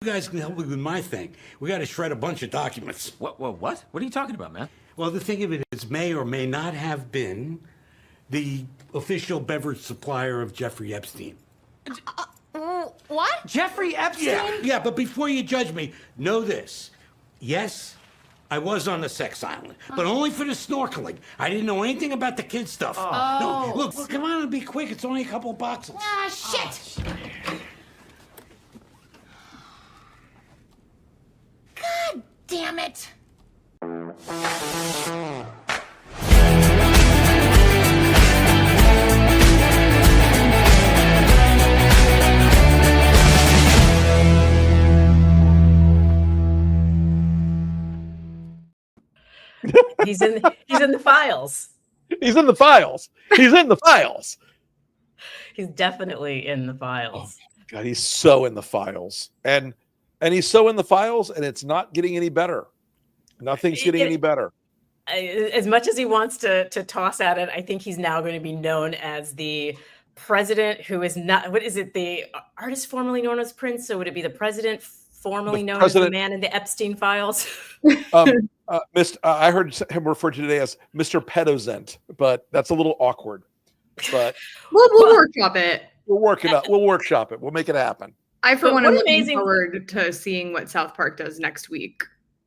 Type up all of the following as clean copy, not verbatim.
You guys can help me with my thing. We got to shred a bunch of documents. What? What are you talking about, man? Well, the thing of it is, may or may not have been the official beverage supplier of Jeffrey Epstein. What? Jeffrey Epstein? Yeah, but before you judge me, know this. Yes, I was on the sex island, but only for the snorkeling. I didn't know anything about the kid stuff. No, look, come on and be quick. It's only a couple of boxes. Ah, shit! God damn it! He's in the files. He's in the files. He's in the files. He's definitely in the files. Oh, God, he's so in the files. And he's so in the files, and it's not getting any better. Nothing's getting any better. As much as he wants to toss at it, I think he's now going to be known as the president who is not, what is it, the artist formerly known as Prince? So would it be the president formerly known as the man in the Epstein files? I heard him referred to today as Mr. Pedozent, but that's a little awkward. But we'll workshop it. We'll work it out. We'll workshop it. We'll make it happen. I, for one, am looking forward to seeing what South Park does next week.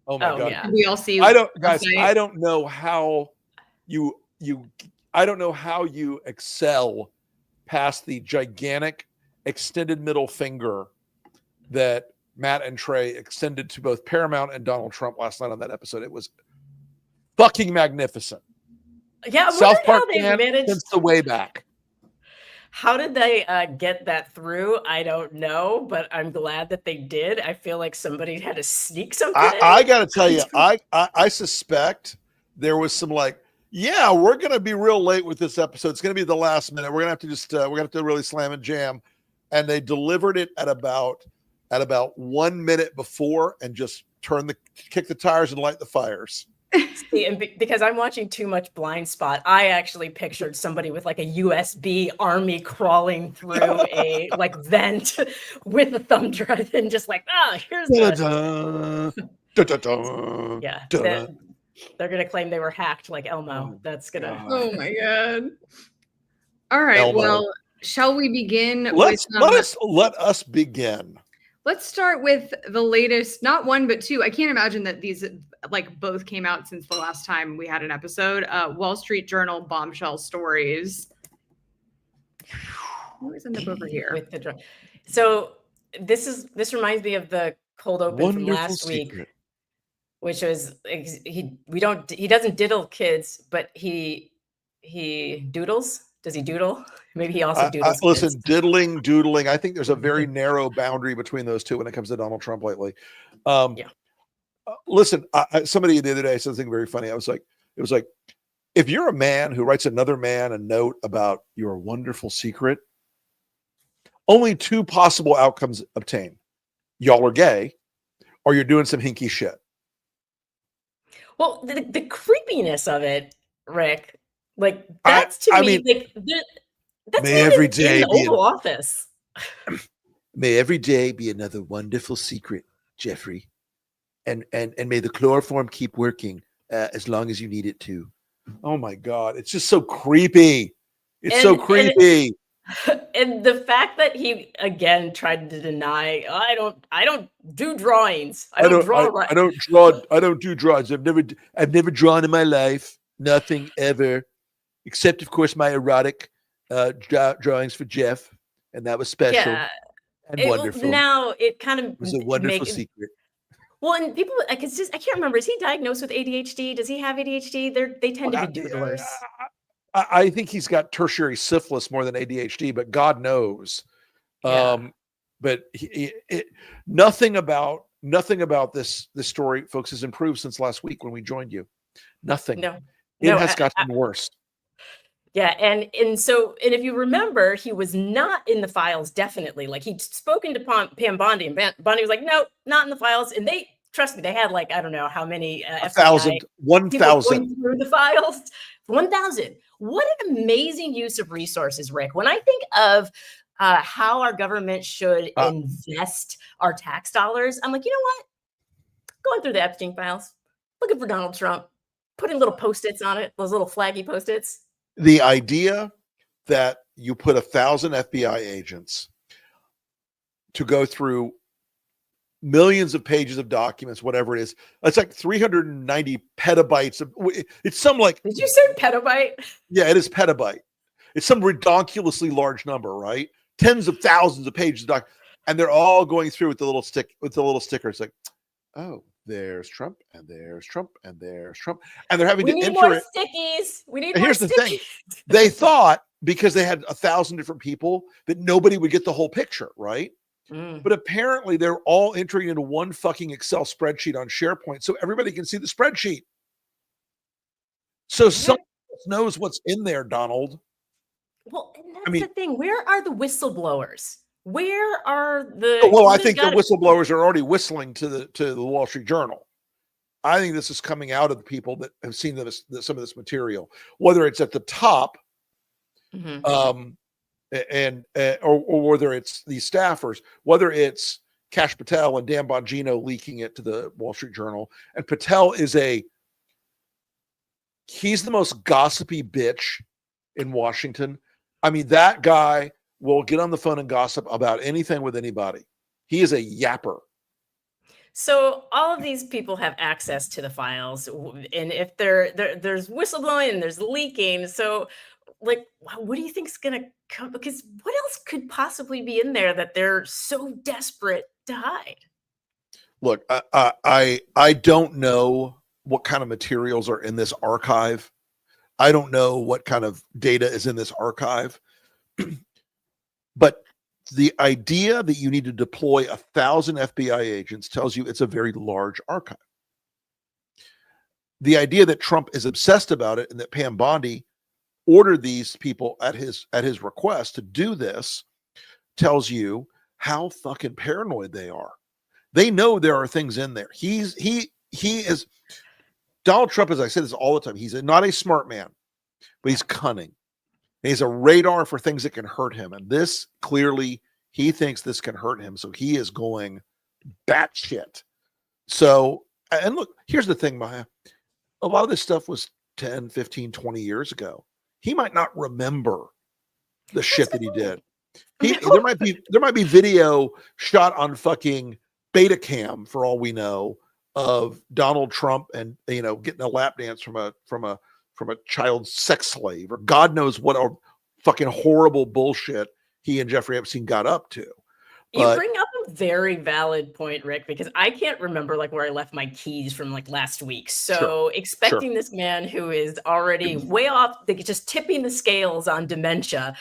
Oh my God! Yeah. We all see. I don't know how you excel past the gigantic extended middle finger that Matt and Trey extended to both Paramount and Donald Trump last night on that episode. It was fucking magnificent. Yeah, South Park managed since the way back. How did they get that through? I don't know, but I'm glad that they did. I feel like somebody had to sneak something. I got to tell you, I suspect there was some we're going to be real late with this episode. It's going to be the last minute. We're going to have to we're going to have to really slam and jam. And they delivered it at about 1 minute before and just kick the tires and light the fires. See, and because I'm watching too much Blind Spot, I actually pictured somebody with like a USB army crawling through a vent with a thumb drive and just here's the yeah. They're gonna claim they were hacked like Elmo. That's gonna. Oh my God! All right. Elmo. Well, shall we begin? Let us begin. Let's start with the latest, not one, but two. I can't imagine that these both came out since the last time we had an episode. Wall Street Journal bombshell stories. What is in the book over here? With the so this reminds me of the cold open from last week, which was he doesn't diddle kids, but he doodles. Does he doodle? Maybe he also doodles. Listen, diddling, doodling. I think there's a very narrow boundary between those two when it comes to Donald Trump lately. Listen, somebody the other day said something very funny. It was like, if you're a man who writes another man a note about your wonderful secret, only two possible outcomes obtain. Y'all are gay, or you're doing some hinky shit. Well, the creepiness of it, Rick. That's to me, that's may every day in the Oval Office. May every day be another wonderful secret, Jeffrey, and may the chloroform keep working as long as you need it to. Oh my God, it's just so creepy. It's so creepy. And the fact that he again tried to deny, I don't do drawings. I don't do drawings. I've never drawn in my life. Nothing ever. Except, of course, my erotic drawings for Jeff, and that was special and wonderful. Now it kind of was a wonderful secret. Well, and people, I can't remember. Is he diagnosed with ADHD? Does he have ADHD? They tend to be doodlers. I think he's got tertiary syphilis more than ADHD, but God knows. Yeah. But nothing about this story, folks, has improved since last week when we joined you. Nothing. It has gotten worse. Yeah, and if you remember, he was not in the files, definitely. He'd spoken to Pam Bondi, and Bondi was like, no, not in the files. And they, trust me, they had I don't know how many 1,000 through the files. 1,000. What an amazing use of resources, Rick. When I think of how our government should invest our tax dollars. I'm like, you know what? Going through the Epstein files, looking for Donald Trump, putting little Post-its on it, those little flaggy Post-its. The idea that you put 1,000 FBI agents to go through millions of pages of documents, whatever it is, it's like 390 petabytes of, it's some like, Did you say petabyte? yeah, it is petabyte. It's some ridiculously large number, right? Tens of thousands of pages of doc, and they're all going through with the little stickers like, oh, there's Trump, and there's Trump, and there's Trump, and they're having We to need enter more it. stickies. We need And more here's the stickies. thing: they thought because they had 1,000 different people that nobody would get the whole picture, right? But apparently, they're all entering into one fucking Excel spreadsheet on SharePoint, so everybody can see the spreadsheet. So someone else knows what's in there, Donald. Well, and that's the thing. Where are the whistleblowers? Where are the? Well, I think the whistleblowers are already whistling to the Wall Street Journal. I think this is coming out of the people that have seen some of this material, whether it's at the top, or whether it's these staffers, whether it's Kash Patel and Dan Bongino leaking it to the Wall Street Journal. And Patel is he's the most gossipy bitch in Washington. I mean, that guy will get on the phone and gossip about anything with anybody. He is a yapper. So all of these people have access to the files, and if there's whistleblowing and there's leaking, so like, what do you think is going to come? Because what else could possibly be in there that they're so desperate to hide? Look, I don't know what kind of materials are in this archive. I don't know what kind of data is in this archive, but the idea that you need to deploy 1,000 FBI agents tells you it's a very large archive. The idea that Trump is obsessed about it and that Pam Bondi ordered these people at his request to do this tells you how fucking paranoid they are. They know there are things in there. He is Donald Trump, as I say this all the time, he's not a smart man, but he's cunning. He's a radar for things that can hurt him. And this clearly, he thinks this can hurt him. So he is going batshit. So, and look, here's the thing, Maya. A lot of this stuff was 10, 15, 20 years ago. He might not remember the shit that he did. There might be video shot on fucking Betacam, for all we know, of Donald Trump and getting a lap dance from a child sex slave, or God knows what a fucking horrible bullshit he and Jeffrey Epstein got up to. You bring up a very valid point, Rick, because I can't remember like where I left my keys from like last week. So expecting this man who is already way off, just tipping the scales on dementia,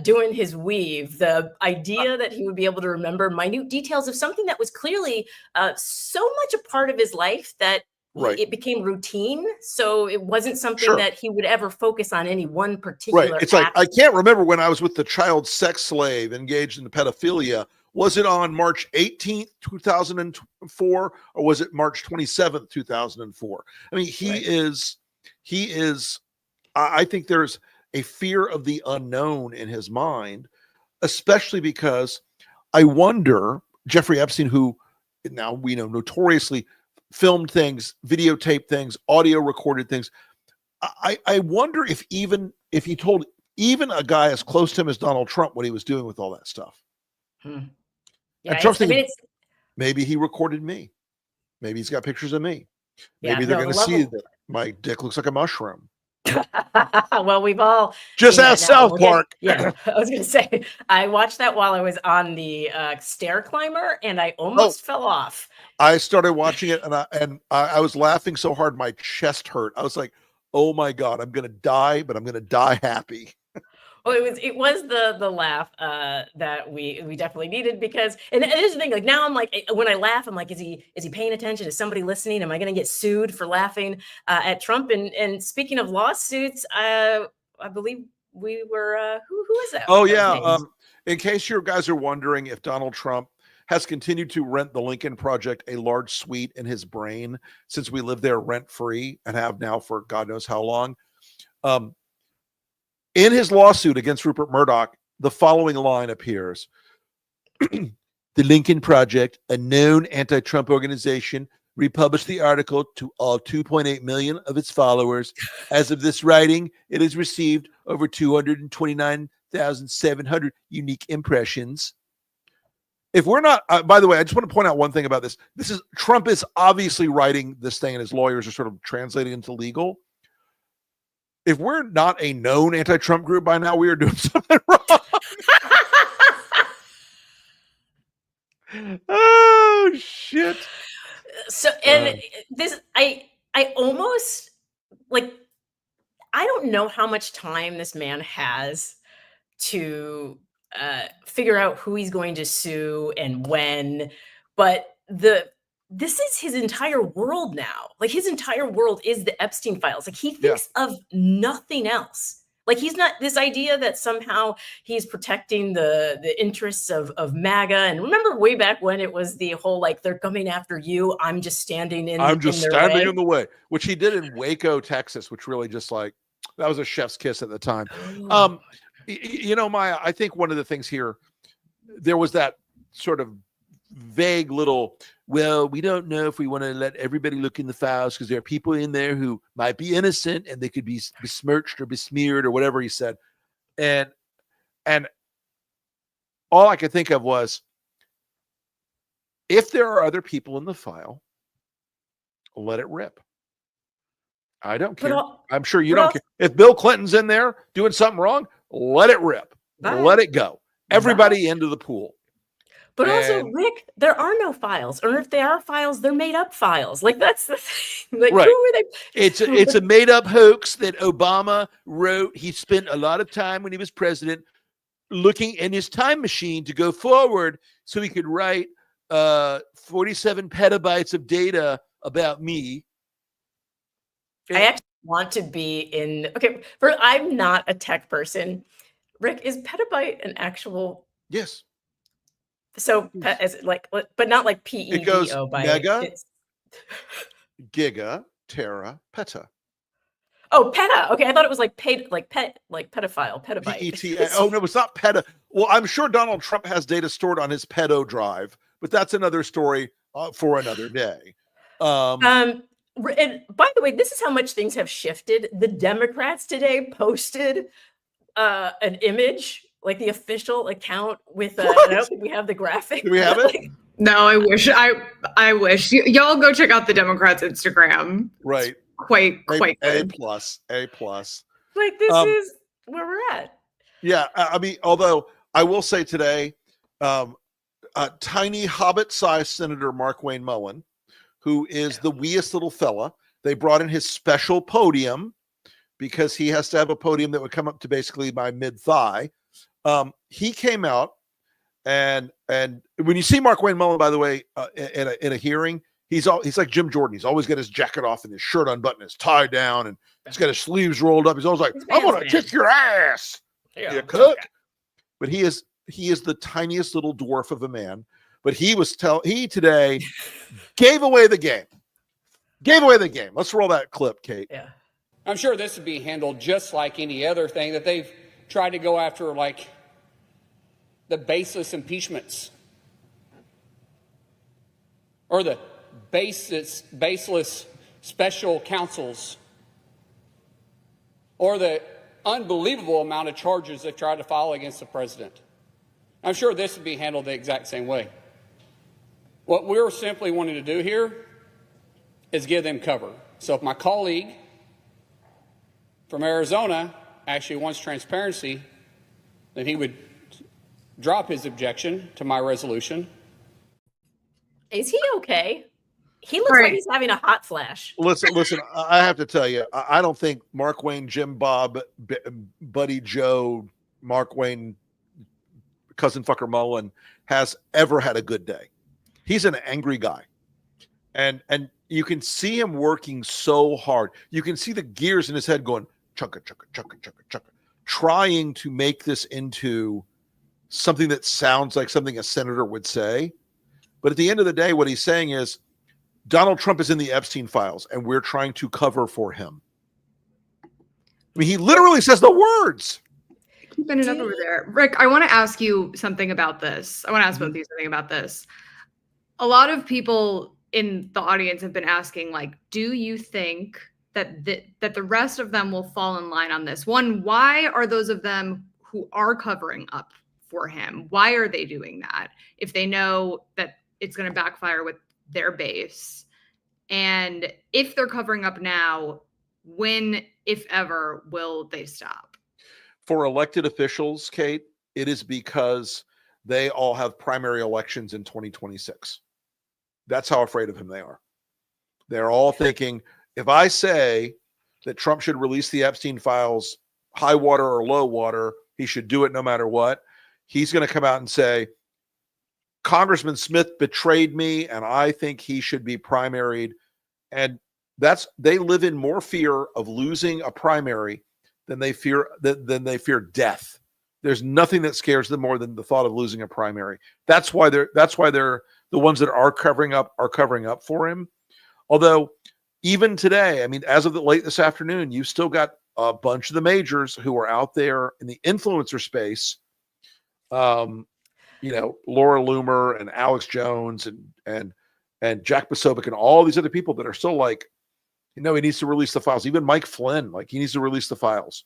doing his weave, the idea that he would be able to remember minute details of something that was clearly so much a part of his life that it became routine. So it wasn't something that he would ever focus on any one particular It's like, I can't remember when I was with the child sex slave engaged in the pedophilia. Was it on March 18th, 2004, or was it March 27th, 2004? I mean, he is, I think there's a fear of the unknown in his mind, especially because I wonder, Jeffrey Epstein, who now we know notoriously filmed things, videotaped things, audio recorded things. I wonder if he told even a guy as close to him as Donald Trump what he was doing with all that stuff. Yeah, and Trump's thinking, maybe he recorded me. Maybe he's got pictures of me. Maybe they're going to see that my dick looks like a mushroom. Well, we've all just asked South Park. Yeah, I was going to say, I watched that while I was on the stair climber, and I almost fell off. I started watching it, and I was laughing so hard my chest hurt. I was like, "Oh my God, I'm going to die, but I'm going to die happy." Well, it was the laugh that we definitely needed, because and here's the thing, like now I'm like, when I laugh, I'm like, is he paying attention? Is somebody listening? Am I going to get sued for laughing at Trump? And speaking of lawsuits, I believe we were who is that? Oh yeah. In case you guys are wondering if Donald Trump has continued to rent the Lincoln Project a large suite in his brain since we live there rent free and have now for God knows how long. In his lawsuit against Rupert Murdoch, the following line appears. The Lincoln Project, a known anti-Trump organization, republished the article to all 2.8 million of its followers. As of this writing, it has received over 229,700 unique impressions. If we're not, by the way, I just want to point out one thing about this. Trump is obviously writing this thing and his lawyers are sort of translating into legal. If we're not a known anti-Trump group by now, we are doing something wrong. Oh, shit. So, and this, I almost like, I don't know how much time this man has to figure out who he's going to sue and when, but this is his entire world now. Like his entire world is the Epstein files. Like he thinks of nothing else. Like he's not, this idea that somehow he's protecting the interests of MAGA. And remember way back when it was the whole, like, they're coming after you, I'm just standing in the way, which he did in Waco, Texas, which really just like, that was a chef's kiss at the time. You know, Maya, I think one of the things here, there was that sort of vague little, well, we don't know if we want to let everybody look in the files because there are people in there who might be innocent and they could be besmirched or besmeared or whatever he said. And all I could think of was, if there are other people in the file, let it rip. I don't care. I'm sure you don't care. If Bill Clinton's in there doing something wrong, let it rip. Let it go. Everybody into the pool. But also, Rick, there are no files, or if there are files, they're made up files. Like that's the thing. Like, right. Who are they? It's a made up hoax that Obama wrote. He spent a lot of time when he was president looking in his time machine to go forward so he could write 47 petabytes of data about me. I actually want to be in. Okay, I'm not a tech person. Rick, is petabyte an actual? Yes. So as like, but not like PEBO. It goes mega, giga, tera, peta. Oh, peta. Okay, I thought it was like pedophile, petabyte. P-E-T-A. Oh no, it's not peta. Well, I'm sure Donald Trump has data stored on his pedo drive, but that's another story for another day. And by the way, this is how much things have shifted. The Democrats today posted an image, like the official account with I don't think we have the graphic. Do we have it? No, I wish. I wish. Y'all go check out the Democrats' Instagram. Right. Quite good. A+. Like this is where we're at. Yeah, I mean, although I will say today, tiny hobbit-sized Senator Mark Wayne Mullen, who is the weeest little fella, they brought in his special podium because he has to have a podium that would come up to basically my mid-thigh. He came out, and when you see Mark Wayne Mullen, by the way, in a hearing, he's like Jim Jordan. He's always got his jacket off and his shirt unbuttoned, his tie down, and he's got his sleeves rolled up. He's always like, "I'm gonna kick your ass, you cook." But he is the tiniest little dwarf of a man. But he today gave away the game. Let's roll that clip, Kate. Yeah. I'm sure this would be handled just like any other thing that they've tried to go after, like the baseless impeachments or the baseless special counsels or the unbelievable amount of charges they've tried to file against the president. I'm sure this would be handled the exact same way. What we're simply wanting to do here is give them cover. So if my colleague from Arizona actually wants transparency, then he would drop his objection to my resolution. Is he okay? He looks like he's having a hot flash. Listen, I have to tell you, I don't think Mark Wayne, Jim Bob, Buddy Joe, Mark Wayne, cousin fucker Mullen has ever had a good day. He's an angry guy. And you can see him working so hard. You can see the gears in his head going, chugga, chugga, chugga, chugga, chugga, trying to make this into something that sounds like something a senator would say. But at the end of the day, what he's saying is Donald Trump is in the Epstein files and we're trying to cover for him. I mean, he literally says the words. keeping it up over there. Rick, I want to ask you something about this. I want to ask both of you something about this. A lot of people in the audience have been asking, like, do you think that the rest of them will fall in line on this? One, why are those of them who are covering up for him, why are they doing that if they know that it's going to backfire with their base? And if they're covering up now, when, if ever, will they stop? For elected officials, Kate, it is because they all have primary elections in 2026. That's how afraid of him they are. They're all thinking, if I say that Trump should release the Epstein files, high water or low water, he should do it no matter what, he's going to come out and say, Congressman Smith betrayed me, and I think he should be primaried. And they live in more fear of losing a primary than they fear death. There's nothing that scares them more than the thought of losing a primary. That's why they're the ones that are covering up for him. Although even today, I mean, as of late this afternoon, you've still got a bunch of the majors who are out there in the influencer space. Laura Loomer and Alex Jones and Jack Posobiec and all these other people that are still like, he needs to release the files. Even Mike Flynn, he needs to release the files.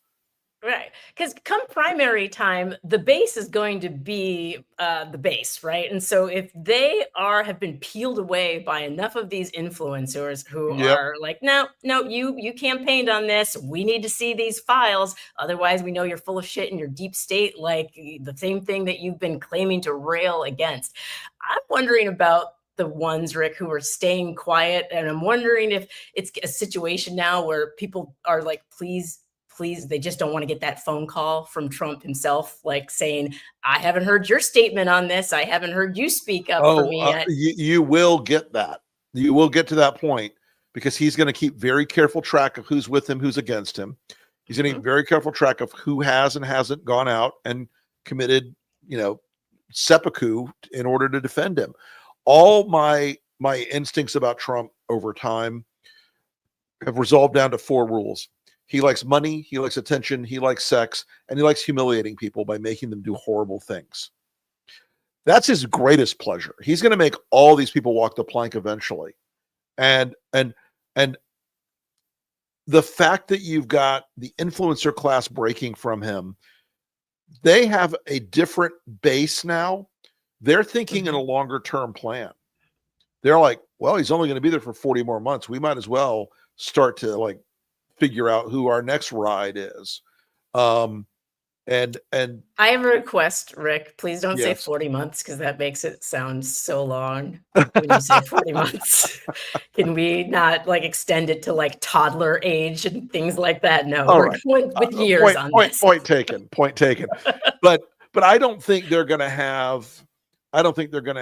Right. Because come primary time, the base is going to be the base, right? And so if they have been peeled away by enough of these influencers who are like, no, you campaigned on this. We need to see these files. Otherwise, we know you're full of shit and you're deep state, like the same thing that you've been claiming to rail against. I'm wondering about the ones, Rick, who are staying quiet. And I'm wondering if it's a situation now where people are like, please, they just don't want to get that phone call from Trump himself, like saying, I haven't heard your statement on this. I haven't heard you speak up for me yet. You will get that. You will get to that point because he's going to keep very careful track of who's with him, who's against him. He's going to keep very careful track of who has and hasn't gone out and committed, seppuku in order to defend him. All my instincts about Trump over time have resolved down to 4 rules. He likes money, he likes attention, he likes sex, and he likes humiliating people by making them do horrible things. That's his greatest pleasure. He's going to make all these people walk the plank eventually. And the fact that you've got the influencer class breaking from him, they have a different base now. They're thinking in a longer term plan. They're like, well, he's only going to be there for 40 more months. We might as well start to figure out who our next ride is. And I have a request, Rick. Please don't say Yes. 40 months because that makes it sound so long when you say 40 months. Can we not extend it to toddler age and things like that? No, All we're right. going with years on this. Point taken. But I don't think they're going to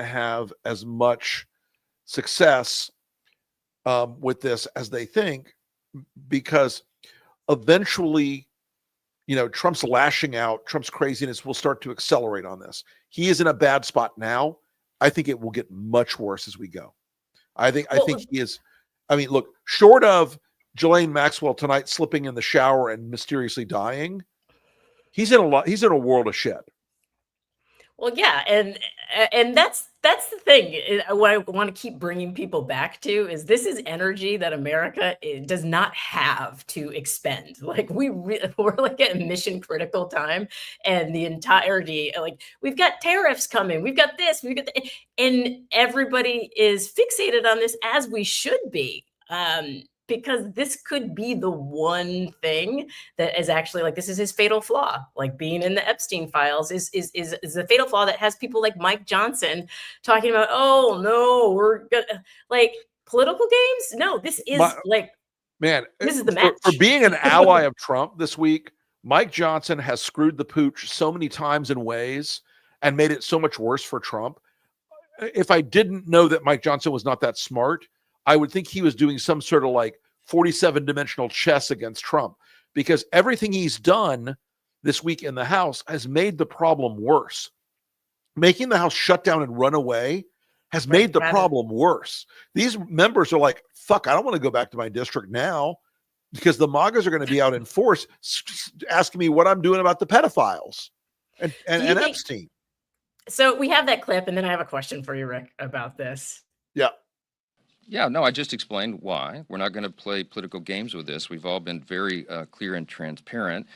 have as much success with this as they think, because eventually, Trump's lashing out, Trump's craziness will start to accelerate on this. He is in a bad spot now. I think it will get much worse as we go. I think he is. I mean, look, short of Ghislaine Maxwell tonight slipping in the shower and mysteriously dying, he's in a world of shit. Well, yeah, and that's the thing. What I want to keep bringing people back to is this is energy that America does not have to expend. We're at mission critical time, and the entirety, we've got tariffs coming, we've got this, we've got that, and everybody is fixated on this, as we should be. Because this could be the one thing that is actually this is his fatal flaw. Being in the Epstein files is the fatal flaw that has people like Mike Johnson talking about, oh no, we're gonna political games. No, this is this is the match. For being an ally of Trump this week, Mike Johnson has screwed the pooch so many times in ways and made it so much worse for Trump. If I didn't know that Mike Johnson was not that smart, I would think he was doing some sort of 47-dimensional chess against Trump, because everything he's done this week in the House has made the problem worse. Making the House shut down and run away has made the problem worse. These members are like, fuck, I don't want to go back to my district now. because the MAGAs are going to be out in force asking me what I'm doing about the pedophiles and think- Epstein. So we have that clip, and then I have a question for you, Rick, about this. Yeah. Yeah, no, I just explained why. We're not going to play political games with this. We've all been very clear and transparent.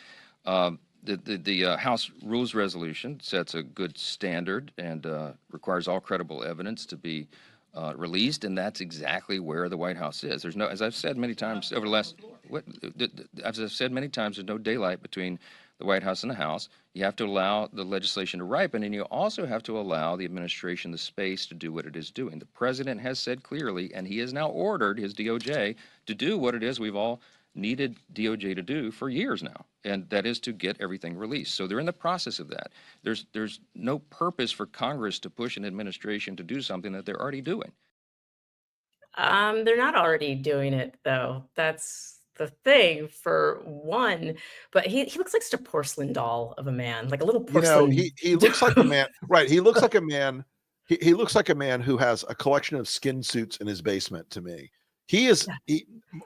The House Rules Resolution sets a good standard and requires all credible evidence to be released, and that's exactly where the White House is. There's no, as I've said many times over the last, as I've said many times, there's no daylight between the White House and the House. You have to allow the legislation to ripen, and you also have to allow the administration the space to do what it is doing. The president has said clearly, and he has now ordered his DOJ to do what it is we've all needed DOJ to do for years now, and that is to get everything released. So they're in the process of that. There's no purpose for Congress to push an administration to do something that they're already doing. They're not already doing it, though. That's the thing, for one. But he looks like such a porcelain doll of a man, like a little porcelain. He looks like a man, right? He looks like a man. He looks like a man who has a collection of skin suits in his basement. To me,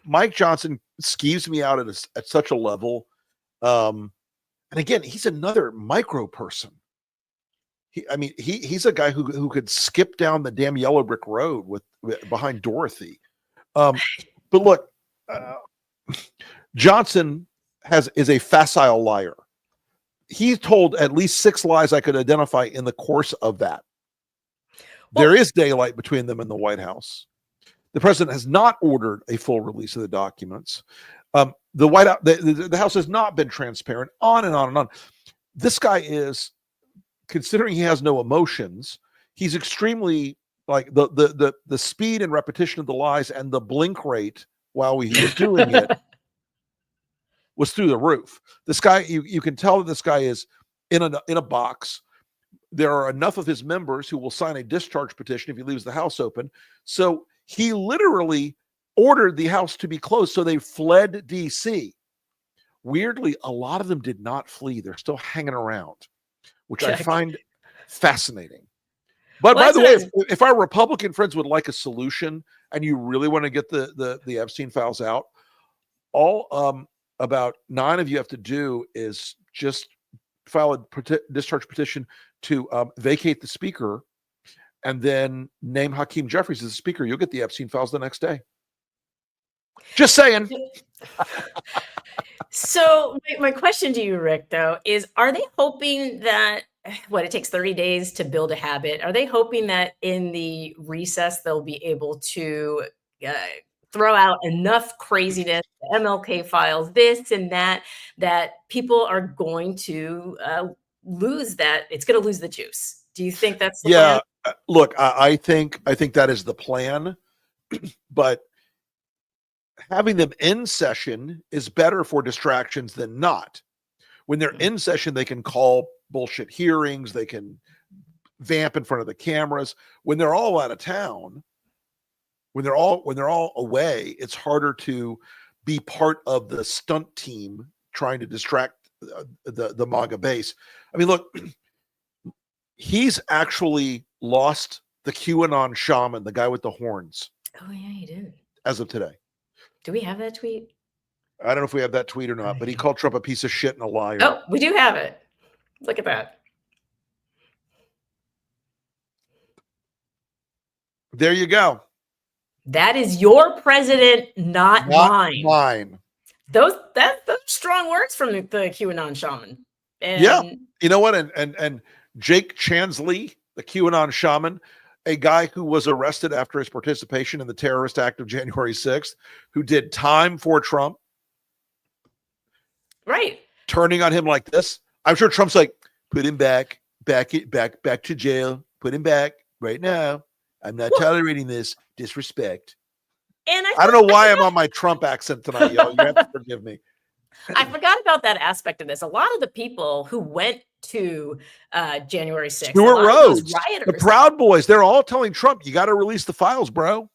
Mike Johnson skeeves me out at such a level. And again, he's another micro person. He's a guy who could skip down the damn yellow brick road behind Dorothy. But look, Johnson is a facile liar. He told at least 6 lies I could identify in the course of that. Well, there is daylight between them in the White House. The president has not ordered a full release of the documents. The White House, the House has not been transparent. On and on and on. This guy is, considering he has no emotions, he's extremely, like, the speed and repetition of the lies and the blink rate while he was doing it was through the roof. This guy, you can tell that this guy is in a box. There are enough of his members who will sign a discharge petition if he leaves the House open. So he literally ordered the House to be closed, so they fled D.C. Weirdly, a lot of them did not flee. They're still hanging around, which I find fascinating. But by the way, if our Republican friends would like a solution and you really want to get the Epstein files out, all about 9 of you have to do is just file a discharge petition to vacate the speaker and then name Hakeem Jeffries as the speaker. You'll get the Epstein files the next day. Just saying. So my question to you, Rick, though, is, are they hoping that it takes 30 days to build a habit? Are they hoping that in the recess they'll be able to throw out enough craziness, MLK files, this and that people are going to lose that? It's going to lose the juice. Do you think that's the plan? Look, I think that is the plan, but having them in session is better for distractions than not. When they're in session, they can call bullshit hearings, they can vamp in front of the cameras. When they're all out of town, when they're all away, it's harder to be part of the stunt team trying to distract the MAGA base. I mean, look, he's actually lost the QAnon shaman, the guy with the horns. Oh yeah, he did. As of today. Do we have that tweet? I don't know if we have that tweet or not, but he called Trump a piece of shit and a liar. Oh, we do have it. Look at that. There you go. That is your president, not mine. Mine. Those strong words from the QAnon shaman. And yeah. You know what? And Jake Chansley, the QAnon shaman, a guy who was arrested after his participation in the terrorist act of January 6th, who did time for Trump. Right. Turning on him like this. I'm sure Trump's like, put him back to jail. Put him back right now. I'm not tolerating this disrespect. And I don't know why I'm on my Trump accent tonight, y'all. You have to forgive me. I forgot about that aspect of this. A lot of the people who went to January 6th, Stewart Rhodes, rioters, the Proud Boys, they're all telling Trump, you got to release the files, bro.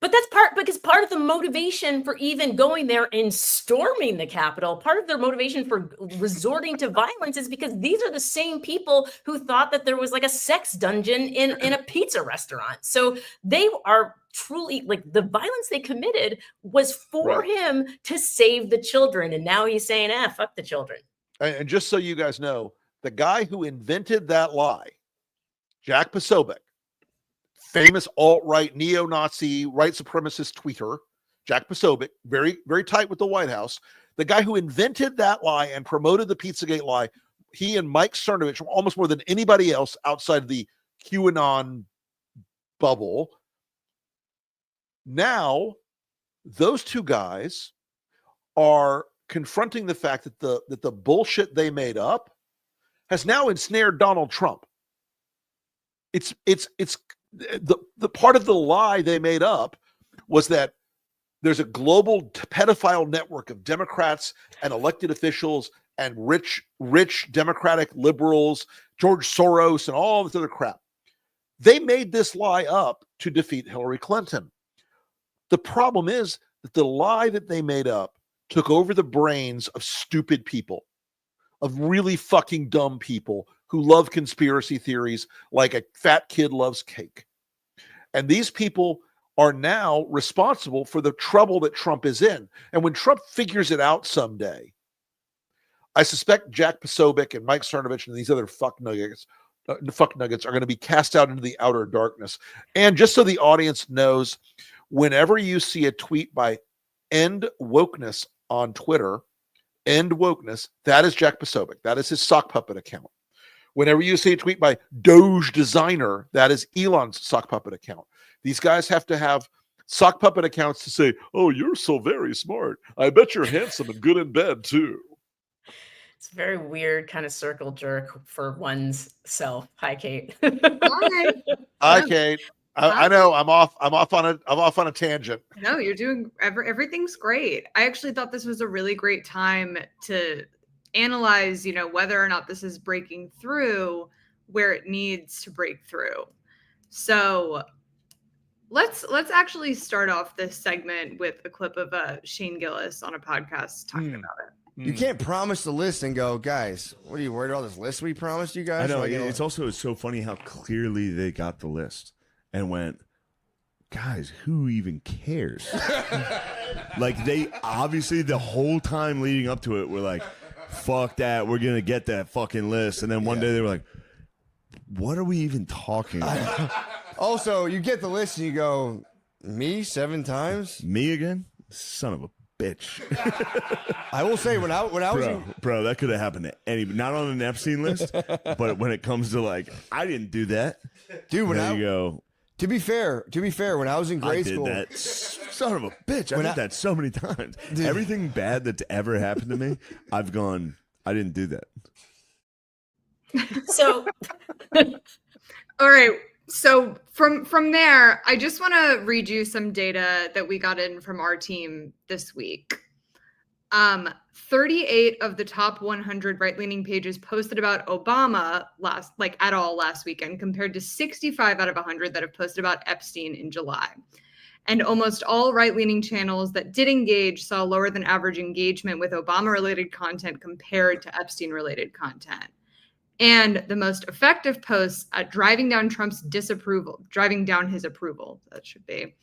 But that's because part of the motivation for even going there and storming the Capitol, part of their motivation for resorting to violence is because these are the same people who thought that there was like a sex dungeon in a pizza restaurant. So they are truly like the violence they committed was for him to save the children. And now he's saying, fuck the children. And just so you guys know, the guy who invented that lie, Jack Posobiec, famous alt-right, neo-Nazi, white supremacist tweeter, Jack Posobiec, very, very tight with the White House. The guy who invented that lie and promoted the Pizzagate lie, he and Mike Cernovich, almost more than anybody else outside the QAnon bubble. Now, those two guys are confronting the fact that the bullshit they made up has now ensnared Donald Trump. It's the part of the lie they made up was that there's a global pedophile network of Democrats and elected officials and rich Democratic liberals, George Soros and all this other crap. They made this lie up to defeat Hillary Clinton. The problem is that the lie that they made up took over the brains of stupid people, of really fucking dumb people who love conspiracy theories like a fat kid loves cake. And these people are now responsible for the trouble that Trump is in. And when Trump figures it out someday, I suspect Jack Posobiec and Mike Cernovich and these other fuck nuggets are going to be cast out into the outer darkness. And just so the audience knows, whenever you see a tweet by End Wokeness on Twitter, End Wokeness, that is Jack Posobiec. That is his sock puppet account. Whenever you see a tweet by Doge Designer, that is Elon's sock puppet account. These guys have to have sock puppet accounts to say, oh, you're so very smart. I bet you're handsome and good in bed, too. It's a very weird kind of circle jerk for one's self. Hi, Kate. Hi. Hi, Kate. I know I'm off on a tangent. No, you're doing everything's great. I actually thought this was a really great time to analyze, whether or not this is breaking through where it needs to break through. So let's actually start off this segment with a clip of Shane Gillis on a podcast talking about it. You can't promise the list and go, guys, what are you worried about this list we promised you guys? I know. It's also so funny how clearly they got the list and went, guys, who even cares? Like, they obviously the whole time leading up to it were like, fuck that, we're going to get that fucking list. And then one day they were like, what are we even talking about? Also, you get the list and you go, me 7 times? Me again? Son of a bitch. I will say, when I was bro, that could have happened to anybody. Not on an Epstein list, but when it comes to like, I didn't do that. Dude, you go. To be fair, when I was in grade school, I did that. Son of a bitch. I did that so many times. Dude. Everything bad that's ever happened to me, I've gone, I didn't do that. So, all right. So from there, I just want to read you some data that we got in from our team this week. 38 of the top 100 right-leaning pages posted about Obama last weekend, compared to 65 out of 100 that have posted about Epstein in July. And almost all right-leaning channels that did engage saw lower than average engagement with Obama-related content compared to Epstein-related content. And the most effective posts at driving down his approval, that should be,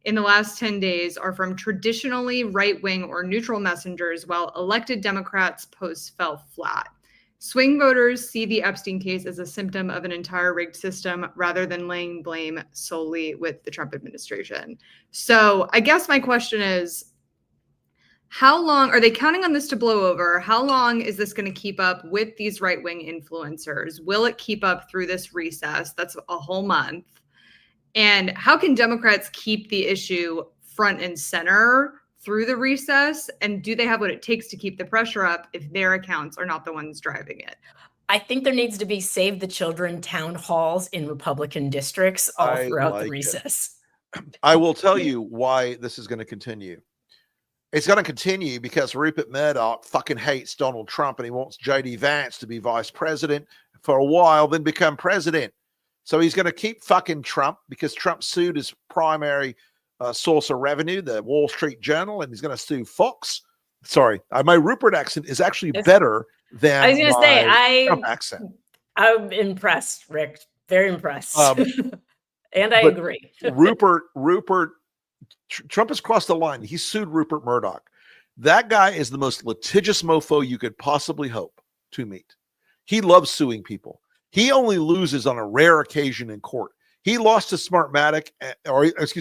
in the last 10 days are from traditionally right-wing or neutral messengers, while elected Democrats' posts fell flat. Swing voters see the Epstein case as a symptom of an entire rigged system rather than laying blame solely with the Trump administration. So I guess my question is, how long are they counting on this to blow over? How long is this going to keep up with these right-wing influencers? Will it keep up through this recess? That's a whole month. And how can Democrats keep the issue front and center through the recess? And do they have what it takes to keep the pressure up if their accounts are not the ones driving it? I think there needs to be Save the Children town halls in Republican districts all throughout the recess. I will tell you why this is going to continue. It's going to continue because Rupert Murdoch fucking hates Donald Trump and he wants J.D. Vance to be vice president for a while, then become president. So he's going to keep fucking Trump because Trump sued his primary source of revenue, the Wall Street Journal, and he's going to sue Fox. Sorry, my Rupert accent is actually better than I was going to say, my Trump accent. I'm impressed, Rick. Very impressed. And I agree. Trump has crossed the line. He sued Rupert Murdoch. That guy is the most litigious mofo you could possibly hope to meet. He loves suing people. He only loses on a rare occasion in court. He lost to Smartmatic,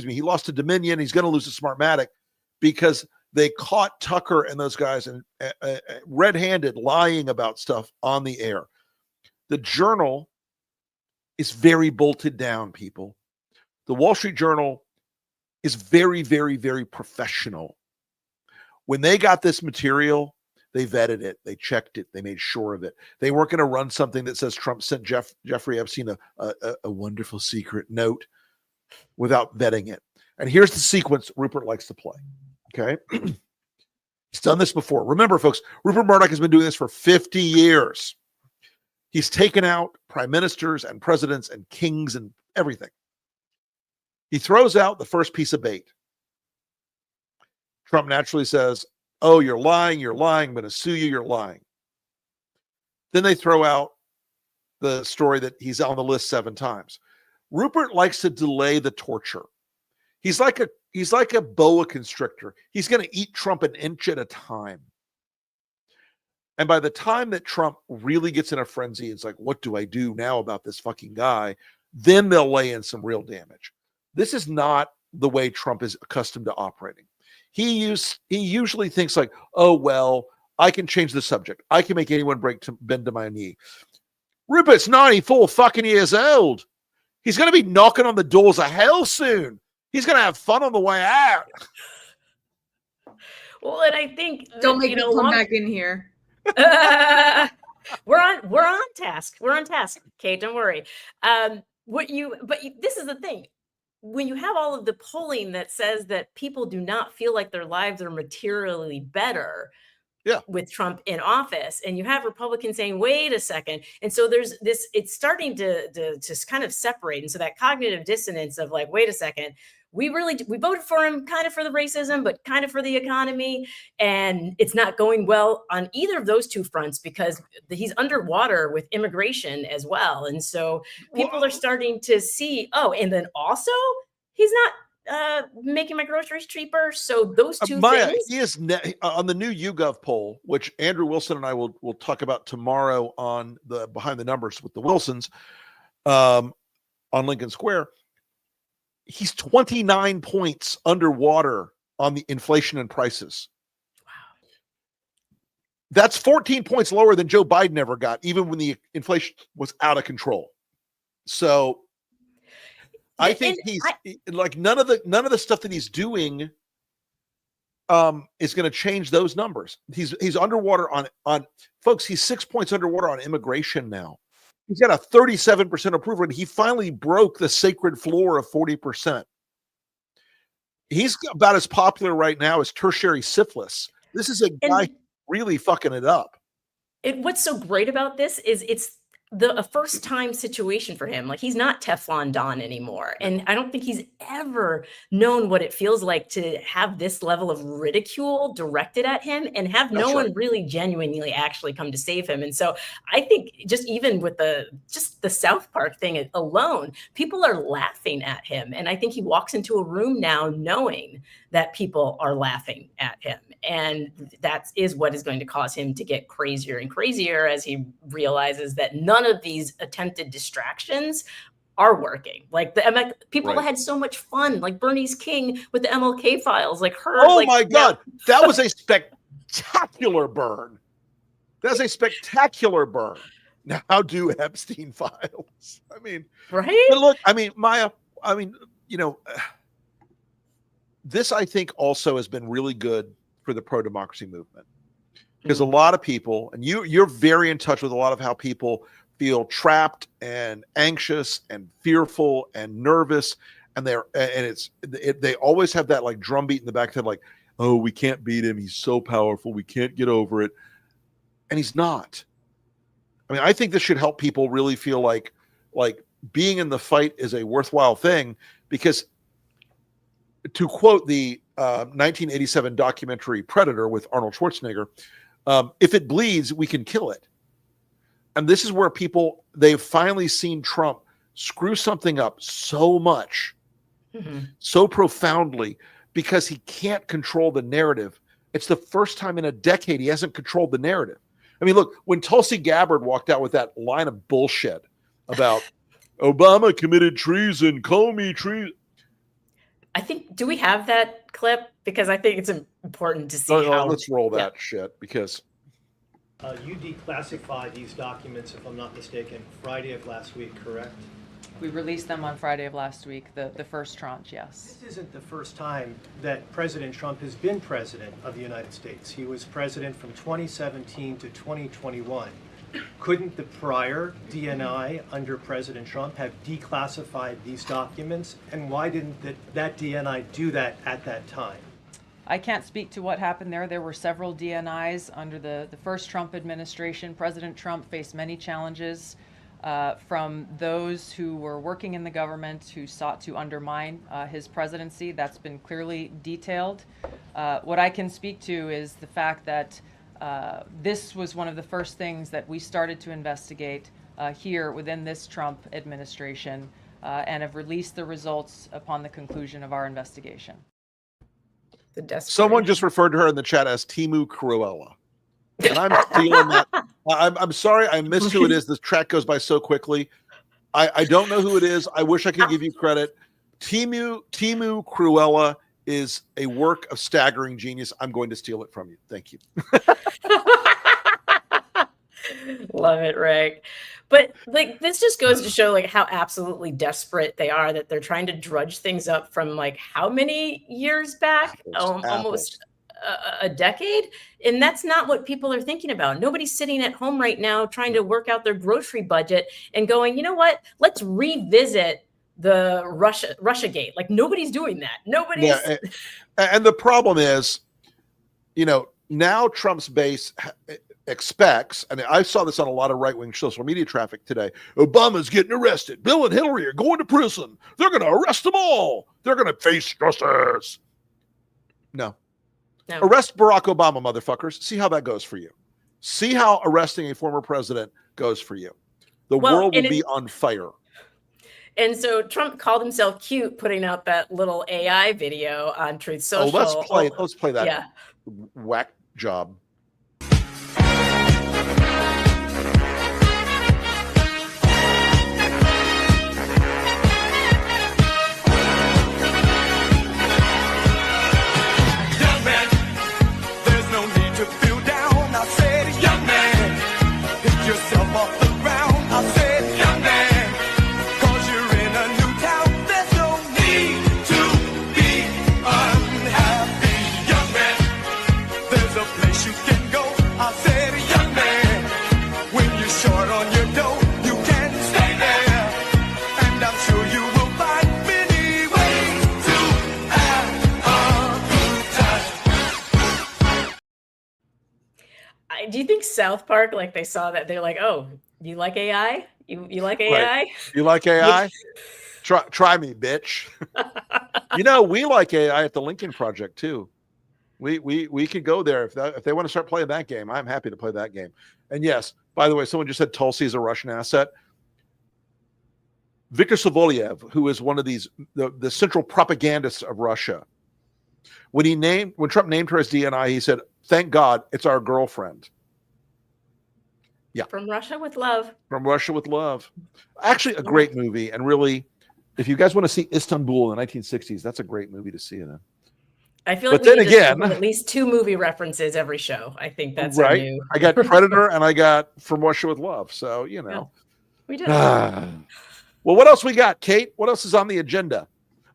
he lost to Dominion. He's going to lose to Smartmatic because they caught Tucker and those guys and red-handed lying about stuff on the air. The Journal is very bolted down, people. The Wall Street Journal is very, very, very professional. When they got this material, they vetted it, they checked it, they made sure of it. They weren't going to run something that says Trump sent Jeffrey Epstein a wonderful secret note without vetting it. And here's the sequence Rupert likes to play. Okay. He's done this before. Remember, folks, Rupert Murdoch has been doing this for 50 years. He's taken out prime ministers and presidents and kings and everything. He throws out the first piece of bait. Trump naturally says, oh, you're lying, I'm going to sue you, you're lying. Then they throw out the story that he's on the list 7 times. Rupert likes to delay the torture. He's like a boa constrictor. He's going to eat Trump an inch at a time. And by the time that Trump really gets in a frenzy, it's like, what do I do now about this fucking guy? Then they'll lay in some real damage. This is not the way Trump is accustomed to operating. He usually thinks like, oh, well, I can change the subject. I can make anyone bend to my knee. Rupert's 94 fucking years old. He's going to be knocking on the doors of hell soon. He's going to have fun on the way out. Well, and I think don't make me come back in here. We're on task. We're on task. Okay, don't worry. This is the thing. When you have all of the polling that says that people do not feel like their lives are materially better with Trump in office, and you have Republicans saying, wait a second. And so there's this, it's starting to just kind of separate. And so that cognitive dissonance of like, wait a second, we voted for him kind of for the racism, but kind of for the economy. And it's not going well on either of those two fronts because he's underwater with immigration as well. And so people are starting to see, oh, and then also he's not making my groceries cheaper. So those two things. He is on the new YouGov poll, which Andrew Wilson and I will talk about tomorrow on the Behind the Numbers with the Wilsons on Lincoln Square. He's 29 points underwater on the inflation and prices. Wow. That's 14 points lower than Joe Biden ever got, even when the inflation was out of control. So I think like none of the stuff that he's doing is going to change those numbers. He's underwater on folks. He's 6 points underwater on immigration now. He's got a 37% approval rate. He finally broke the sacred floor of 40%. He's about as popular right now as tertiary syphilis. This is a guy really fucking it up. What's so great about this is it's a first time situation for him. Like he's not Teflon Don anymore. And I don't think he's ever known what it feels like to have this level of ridicule directed at him and have no one really genuinely actually come to save him. And so I think just even with the South Park thing alone, people are laughing at him. And I think he walks into a room now knowing that people are laughing at him. And that is what is going to cause him to get crazier and crazier as he realizes that none of these attempted distractions are working. Like people had so much fun, like Bernice King with the MLK files, like her. Oh my God, that was a spectacular burn. That's a spectacular burn. Now do Epstein files. I mean, right? But look, I mean, Maya. I mean, this I think also has been really good for the pro-democracy movement because a lot of people, and you're very in touch with a lot of how people feel trapped and anxious and fearful and nervous, and they always have that like drumbeat in the back of their head, like, oh, we can't beat him, he's so powerful, we can't get over it, and he's not. I mean, I think this should help people really feel like being in the fight is a worthwhile thing because to quote the 1987 documentary Predator with Arnold Schwarzenegger, if it bleeds, we can kill it. And this is where they've finally seen Trump screw something up so much, so profoundly, because he can't control the narrative. It's the first time in a decade he hasn't controlled the narrative. I mean, look, when Tulsi Gabbard walked out with that line of bullshit about Obama committed treason, call me treason. I think, do we have that clip? Because I think it's important to see how. Let's roll that shit, because you declassified these documents, if I'm not mistaken, Friday of last week, correct? We released them on Friday of last week, the first tranche, yes. This isn't the first time that President Trump has been president of the United States. He was president from 2017 to 2021. Couldn't the prior DNI under President Trump have declassified these documents? And why didn't that DNI do that at that time? I can't speak to what happened there. There were several DNIs under the first Trump administration. President Trump faced many challenges from those who were working in the government who sought to undermine his presidency. That's been clearly detailed. What I can speak to is the fact that this was one of the first things that we started to investigate here within this Trump administration and have released the results upon the conclusion of our investigation. Someone just referred to her in the chat as Timu Cruella. And I'm stealing that. I'm sorry, I missed who it is. This track goes by so quickly. I don't know who it is. I wish I could give you credit. Timu Cruella is a work of staggering genius. I'm going to steal it from you. Thank you. Love it, Rick. But like, this just goes to show like how absolutely desperate they are, that they're trying to drudge things up from like how many years back? Almost a decade. And that's not what people are thinking about. Nobody's sitting at home right now trying to work out their grocery budget and going, you know what? Let's revisit the Russia gate. Like, nobody's doing that. Nobody's. Yeah, and the problem is, you know, now Trump's base expects, and I saw this on a lot of right-wing social media traffic today, Obama's getting arrested. Bill and Hillary are going to prison. They're going to arrest them all. They're going to face justice. No. Arrest Barack Obama, motherfuckers. See how that goes for you. See how arresting a former president goes for you. The world will be on fire. And so Trump called himself cute, putting out that little AI video on Truth Social. Let's play that whack job. Do you think South Park, like they saw that, they're like, oh, you like AI? You like AI? Right. You like AI? Try me, bitch. You know, we like AI at the Lincoln Project too. We could go there if they want to start playing that game. I'm happy to play that game. And yes, by the way, someone just said Tulsi is a Russian asset. Viktor Savolyev, who is one of the central propagandists of Russia, when Trump named her as DNI, he said, "Thank God it's our girlfriend." Yeah. From Russia with Love. From Russia with Love. Actually, a great movie. And really, if you guys want to see Istanbul in the 1960s, that's a great movie to see it in. I feel like we need to at least 2 movie references every show. I think that's right. New... I got Predator and I got From Russia with Love. So, you know. Yeah, we did. Well, what else we got, Kate? What else is on the agenda?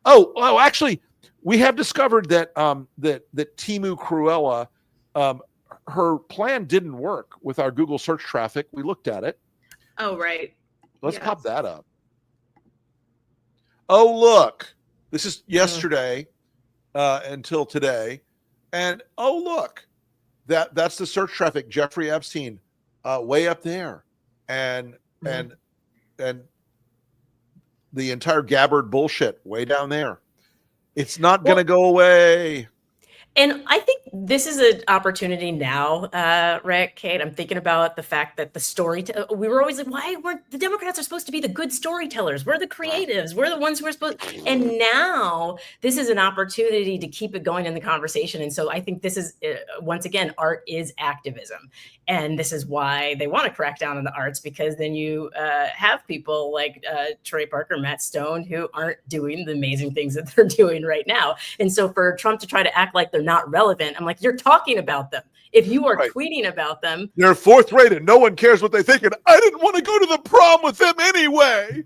Oh, actually, we have discovered that that Timu Cruella, her plan didn't work with our Google search traffic. We looked at it. Oh, right. Let's pop that up. Oh, look. This is yesterday until today. And oh, look. That's the search traffic. Jeffrey Epstein way up there. And the entire Gabbard bullshit way down there. It's not going to go away. And I think this is an opportunity now, Rick, Kate. I'm thinking about the fact that the we were always like, why weren't the Democrats are supposed to be the good storytellers? We're the creatives. We're the ones who are supposed. And now this is an opportunity to keep it going in the conversation. And so I think this is, once again, art is activism. And this is why they want to crack down on the arts, because then you have people like Trey Parker, Matt Stone, who aren't doing the amazing things that they're doing right now. And so for Trump to try to act like they're not relevant, I'm like, you're talking about them. If you are tweeting about them, they're fourth rate and no one cares what they think. And I didn't want to go to the prom with them anyway.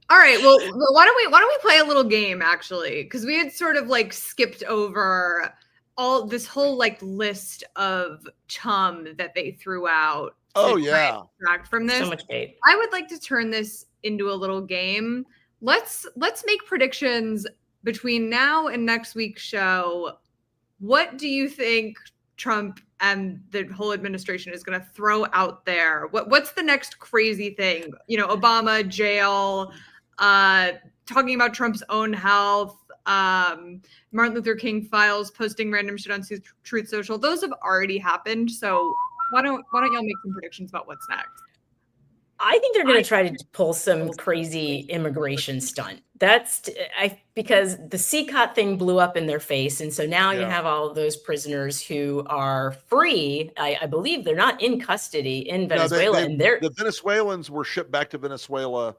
All right. Well, why don't we play a little game actually? Because we had sort of like skipped over all this whole like list of chum that they threw out. Oh yeah. Extract from this. So much hate. I would like to turn this into a little game. Let's make predictions between now and next week's show. What do you think Trump and the whole administration is going to throw out there? What's the next crazy thing? You know, Obama, jail, talking about Trump's own health, Martin Luther King files, posting random shit on Truth Social. Those have already happened. So why don't y'all make some predictions about what's next? I think they're going to try to pull some crazy immigration stunt. Because the CCOT thing blew up in their face. And so now you have all of those prisoners who are free. I believe they're not in custody in Venezuela. The Venezuelans were shipped back to Venezuela.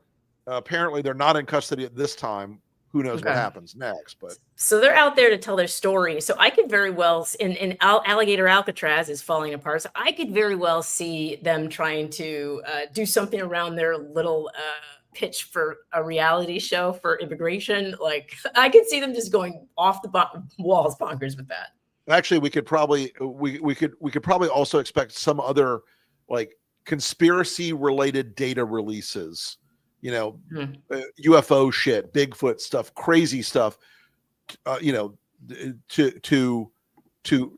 Apparently they're not in custody at this time. Who knows what happens next? But so they're out there to tell their story. So I could very well, Alligator Alcatraz is falling apart. So I could very well see them trying to do something around their little pitch for a reality show for immigration. Like I could see them just going off the walls bonkers with that. Actually, we could probably also expect some other like conspiracy related data releases. You know, UFO shit, Bigfoot stuff, crazy stuff, you know, to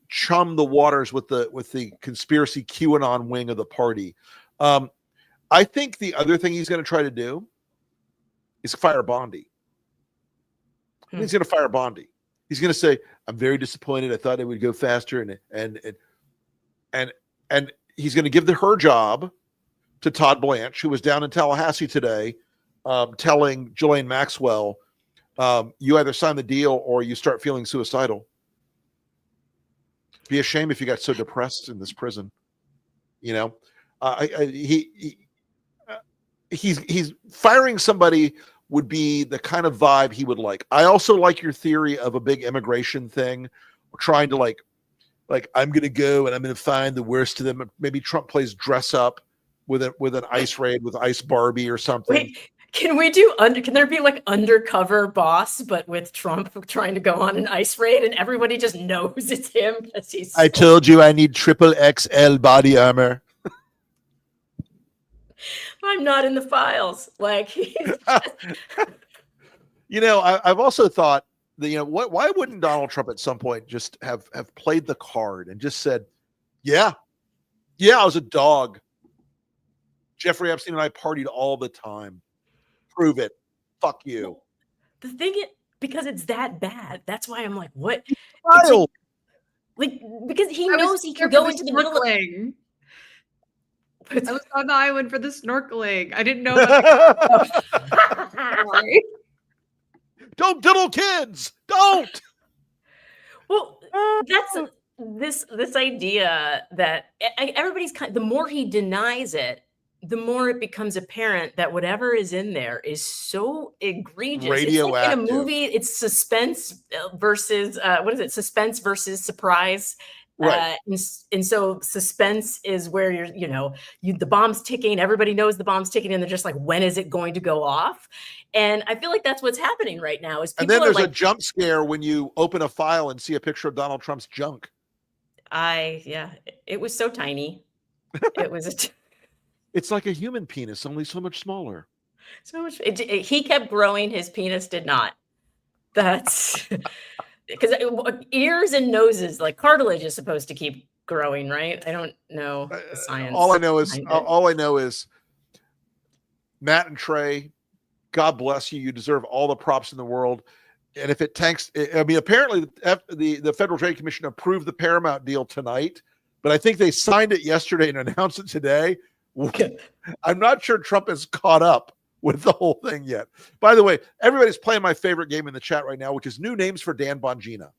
chum the waters with the conspiracy QAnon wing of the party. I think the other thing he's going to try to do is fire Bondi. He's going to fire Bondi. He's going to say, "I'm very disappointed. I thought it would go faster," and he's going to give her job to Todd Blanche, who was down in Tallahassee today, telling Ghislaine Maxwell, you either sign the deal or you start feeling suicidal. Be a shame if you got so depressed in this prison. You know, he's firing somebody would be the kind of vibe he would like. I also like your theory of a big immigration thing, trying to like I'm going to go and I'm going to find the worst of them. Maybe Trump plays dress up with an ice raid with Ice Barbie or something. Wait, can we do can there be like undercover boss, but with Trump trying to go on an ice raid and everybody just knows it's him because he's I told you I need XXL body armor. I'm not in the files. Like you know, I've also thought that, you know, why wouldn't Donald Trump at some point just have played the card and just said, yeah, I was a dog. Jeffrey Epstein and I partied all the time. Prove it. Fuck you. The thing is, because it's that bad. That's why I'm like, what? Like because he knows he can go into the middle of. I was on the island for the snorkeling. I didn't know about Sorry. Don't diddle kids. Don't. Well, that's this idea that everybody's the more he denies it, the more it becomes apparent that whatever is in there is so egregious. Radioactive. It's like in a movie, it's suspense versus what is it? Suspense versus surprise. Right. And so suspense is where the bomb's ticking. Everybody knows the bomb's ticking, and they're just like, when is it going to go off? And I feel like that's what's happening right now. Is and then there's a jump scare when you open a file and see a picture of Donald Trump's junk. It was so tiny. It was. It's like a human penis, only so much smaller. So much. He kept growing. His penis did not. That's because ears and noses, like cartilage, is supposed to keep growing, right? I don't know the science. All I know is Matt and Trey God bless you. You deserve all the props in the world. And if it tanks, I mean, apparently the Federal Trade Commission approved the Paramount deal tonight, but I think they signed it yesterday and announced it today. I'm not sure Trump has caught up with the whole thing yet. By the way, everybody's playing my favorite game in the chat right now, which is new names for Dan Bongino.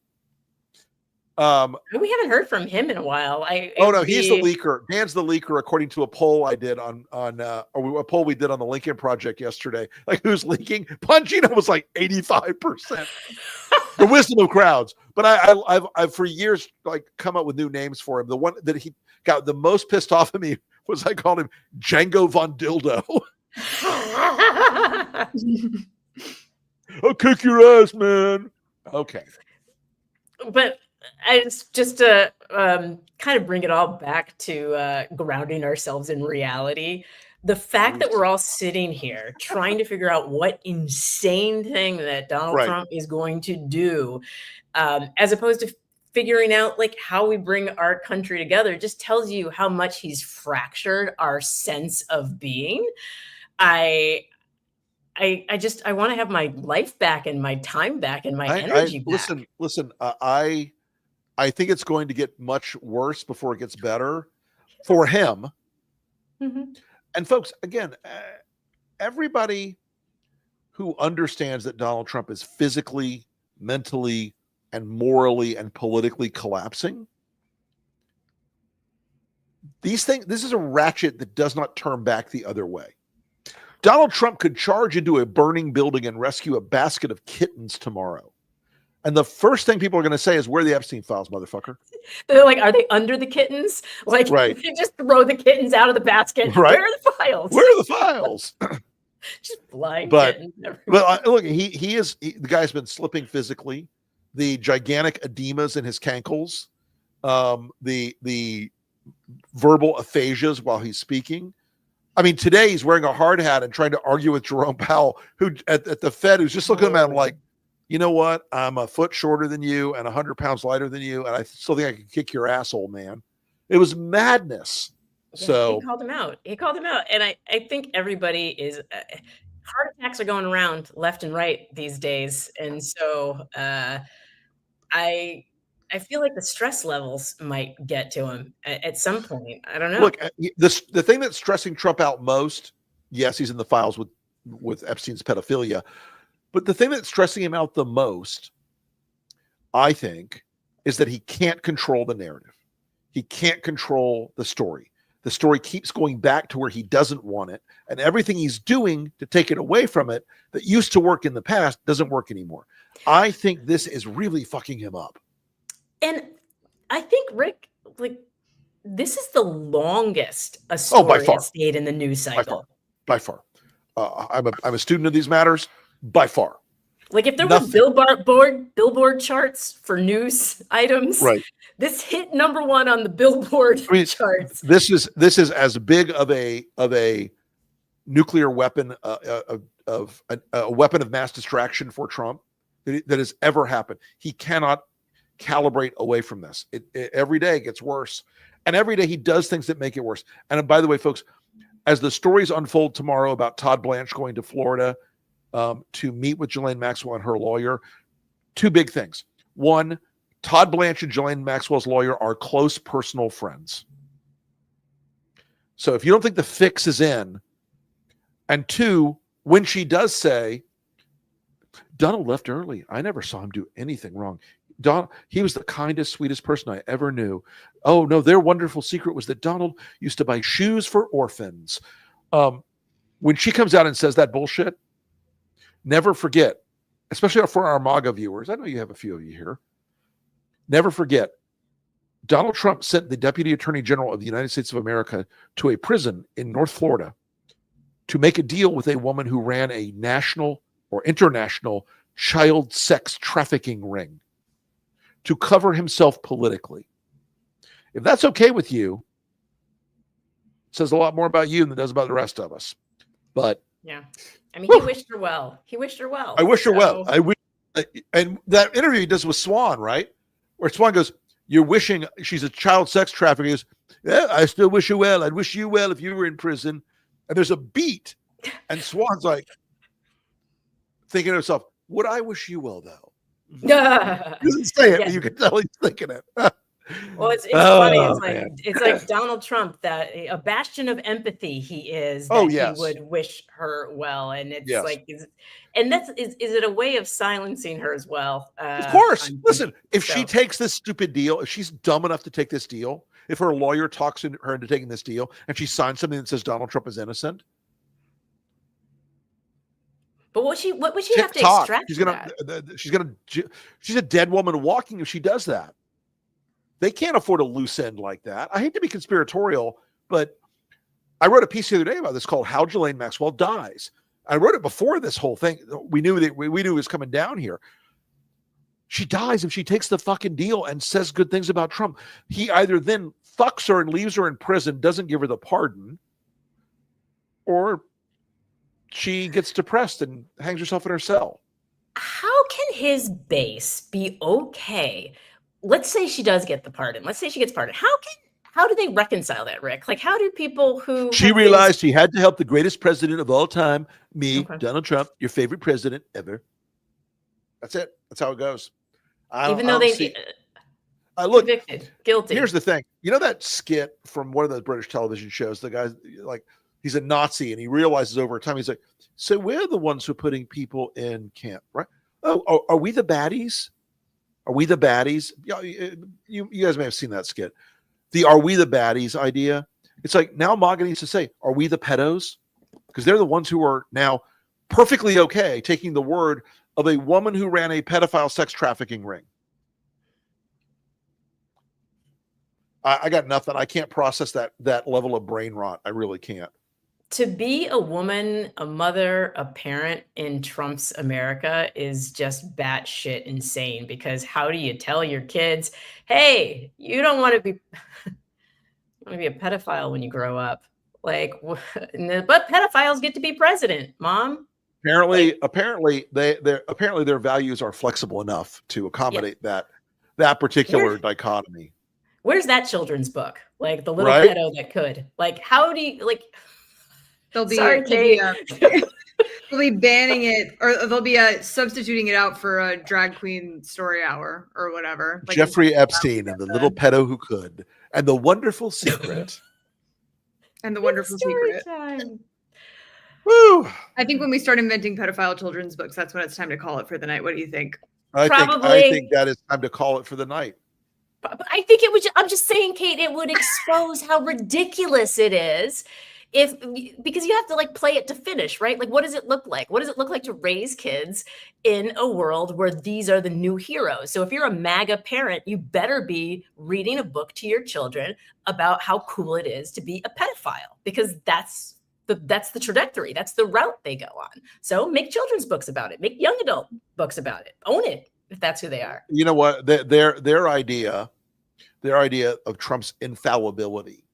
We haven't heard from him in a while. He's the leaker. Dan's the leaker, according to a poll I did on a poll we did on the Lincoln Project yesterday. Like, who's leaking? Bongino was like 85%. The wisdom of crowds. But I've for years like come up with new names for him. The one that he got the most pissed off at me was I called him Django Von Dildo. I'll kick your ass, man. Okay. But it's just to kind of bring it all back to grounding ourselves in reality. The fact that we're all sitting here trying to figure out what insane thing that Donald Trump is going to do, as opposed to figuring out like how we bring our country together, just tells you how much he's fractured our sense of being. I want to have my life back and my time back and my energy back. Listen. I think it's going to get much worse before it gets better for him. Mm-hmm. And folks, again, everybody who understands that Donald Trump is physically, mentally, and morally and politically collapsing, this is a ratchet that does not turn back the other way. Donald Trump could charge into a burning building and rescue a basket of kittens tomorrow. And the first thing people are going to say is, where are the Epstein files, motherfucker? They're like, are they under the kittens? Like, they just throw the kittens out of the basket. Right. Where are the files? Where are the files? Just blind kittens. But look, the guy's been slipping physically. The gigantic edemas in his cankles, the verbal aphasias while he's speaking. I mean, today he's wearing a hard hat and trying to argue with Jerome Powell, who at the Fed, who's just looking at him like, you know what? I'm a foot shorter than you and 100 pounds lighter than you, and I still think I can kick your ass, old man. It was madness. Yeah, so he called him out. And I think everybody is heart attacks are going around left and right these days. And so I feel like the stress levels might get to him at some point. I don't know. Look, the thing that's stressing Trump out most, yes, he's in the files with Epstein's pedophilia. But the thing that's stressing him out the most, I think, is that he can't control the narrative. He can't control the story. The story keeps going back to where he doesn't want it. And everything he's doing to take it away from it that used to work in the past doesn't work anymore. I think this is really fucking him up. And I think, Rick, like, this is the longest a story by far. has stayed in the news cycle. By far. I'm a student of these matters. By far. Like, if there were billboard charts for news items, this hit number one on the Billboard charts. This is as big of a nuclear weapon of a weapon of mass distraction for Trump that has ever happened. He cannot calibrate away from this. Every day it gets worse, and every day he does things that make it worse. And by the way, folks, as the stories unfold tomorrow about Todd Blanche going to Florida to meet with Ghislaine Maxwell and her lawyer, two big things. One, Todd Blanche and Ghislaine Maxwell's lawyer are close personal friends. So if you don't think the fix is in, and two, when she does say, Donald left early, I never saw him do anything wrong. He was the kindest, sweetest person I ever knew. Oh, no, their wonderful secret was that Donald used to buy shoes for orphans. When she comes out and says that bullshit, never forget, especially for our MAGA viewers, I know you have a few of you here, never forget, Donald Trump sent the Deputy Attorney General of the United States of America to a prison in North Florida to make a deal with a woman who ran a national or international child sex trafficking ring to cover himself politically. If that's okay with you, it says a lot more about you than it does about the rest of us. But yeah, I mean, he wished her well. I wish her well. And that interview he does with Swan, right? Where Swan goes, you're wishing she's a child sex trafficker. He goes, yeah, I still wish her well. I'd wish you well if you were in prison. And there's a beat. And Swan's like, thinking to himself, would I wish you well, though? He Yeah. doesn't say it, but you can tell he's thinking it. Well, it's Oh, funny. It's man. like Donald Trump, that a bastion of empathy he is. That Oh, yes. he would wish her well, and it's Yes. like, is it a way of silencing her as well? Of course. I'm- Listen, if so- she takes this stupid deal, if she's dumb enough to take this deal, if her lawyer talks her into taking this deal, and she signs something that says Donald Trump is innocent, But what would she have to TikTok, extract? she's a dead woman walking if she does that. They can't afford a loose end like that. I hate to be conspiratorial, but I wrote a piece the other day about this called "How Ghislaine Maxwell Dies." I wrote it before this whole thing. We knew it was coming down here. She dies if she takes the fucking deal and says good things about Trump. He either then fucks her and leaves her in prison, doesn't give her the pardon, or she gets depressed and hangs herself in her cell. How can his base be okay? Let's say she does get the pardon. Let's say she gets pardoned. How do they reconcile that, Rick? Like, how do people who She have realized she had to help the greatest president of all time, me, Okay. Donald Trump, your favorite president ever. That's it. That's how it goes. even though they look, convicted, guilty. here's the thing. You know that skit from one of those British television shows? The guy's like, he's a Nazi, and he realizes over time, he's like, so we're the ones who are putting people in camp, right? Oh, are we the baddies? Are we the baddies? Yeah, you guys may have seen that skit. The "are we the baddies" idea. It's like, now MAGA needs to say, are we the pedos? Because they're the ones who are now perfectly okay taking the word of a woman who ran a pedophile sex trafficking ring. I got nothing. I can't process that level of brain rot. I really can't. To be a woman, a mother, a parent in Trump's America is just batshit insane, because how do you tell your kids, hey, you don't want to be a pedophile when you grow up? Like, but pedophiles get to be president, Mom. Apparently their values are flexible enough to accommodate that particular dichotomy. Where's that children's book? Like the little Right? pedo that could. Like, how do you like? They'll be, Sorry, Kate. they'll be banning it, or they'll be substituting it out for a drag queen story hour or whatever. Like Jeffrey Epstein and the little pedo who could, and the wonderful secret. and the wonderful Story secret. time. Woo! I think when we start inventing pedophile children's books, that's when it's time to call it for the night. What do you think? I Probably. think that is time to call it for the night. But I think it would. I'm just saying, Kate. It would expose how ridiculous it is, because you have to like play it to finish, right? Like, what does it look like? What does it look like to raise kids in a world where these are the new heroes? So if you're a MAGA parent, you better be reading a book to your children about how cool it is to be a pedophile, because that's the trajectory. That's the route they go on. So make children's books about it. Make young adult books about it. Own it if that's who they are. You know what? Their idea of Trump's infallibility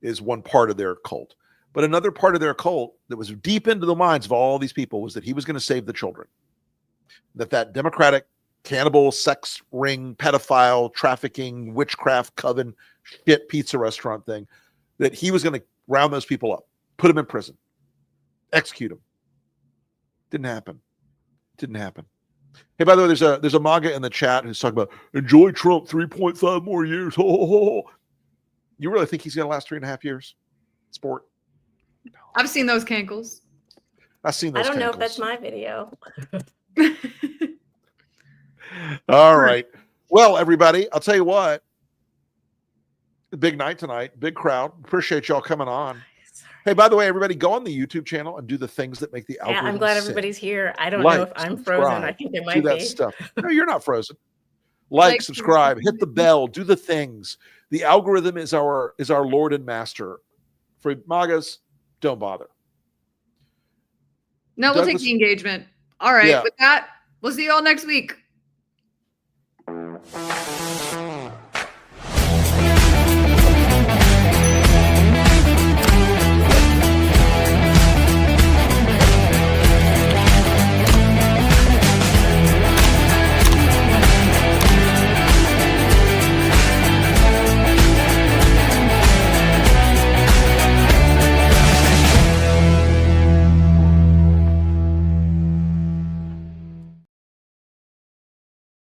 is one part of their cult. But another part of their cult that was deep into the minds of all these people was that he was going to save the children. That Democratic cannibal, sex ring, pedophile, trafficking, witchcraft, coven, shit pizza restaurant thing, that he was going to round those people up, put them in prison, execute them. Didn't happen. Hey, by the way, there's a MAGA in the chat who's talking about enjoy Trump 3.5 more years. You really think he's going to last 3.5 years? Sport. I've seen those cankles. I've seen I those. don't know if cankles. that's my video. All right. Well, everybody, I'll tell you what. Big night tonight. Big crowd. Appreciate y'all coming on. Hey, by the way, everybody, go on the YouTube channel and do the things that make the Yeah, algorithm I'm glad sing. everybody's here. I don't Like, know if I'm frozen. I subscribe, think it do might that be. stuff. No, you're not frozen. Like, subscribe, hit the bell, do the things. The algorithm is our Lord and Master. For MAGAs, don't bother. No, we'll take Douglas- the engagement. All right. Yeah. With that, we'll see you all next week.